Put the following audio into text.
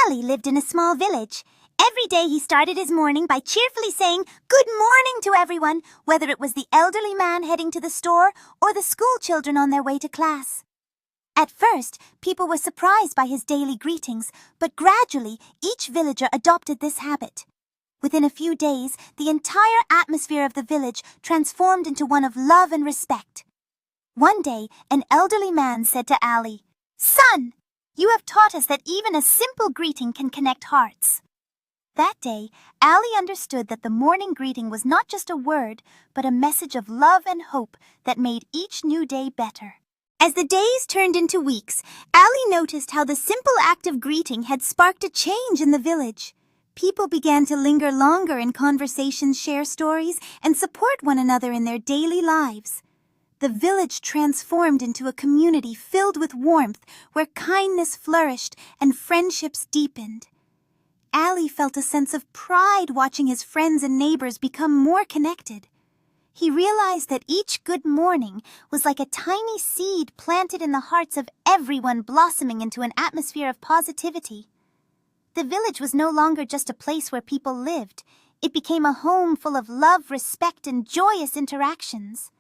Ali lived in a small village. Every day he started his morning by cheerfully saying good morning to everyone, whether it was the elderly man heading to the store or the school children on their way to class. At first, people were surprised by his daily greetings, but gradually each villager adopted this habit. Within a few days, the entire atmosphere of the village transformed into one of love and respect. One day, an elderly man said to Ali, "Son, you have taught us that even a simple greeting can connect hearts." That day, Ali understood that the morning greeting was not just a word, but a message of love and hope that made each new day better. As the days turned into weeks, Ali noticed how the simple act of greeting had sparked a change in the village. People began to linger longer in conversations, share stories, and support one another in their daily lives. The village transformed into a community filled with warmth, where kindness flourished and friendships deepened. Ali felt a sense of pride watching his friends and neighbors become more connected. He realized that each good morning was like a tiny seed planted in the hearts of everyone, blossoming into an atmosphere of positivity. The village was no longer just a place where people lived. It became a home full of love, respect, and joyous interactions.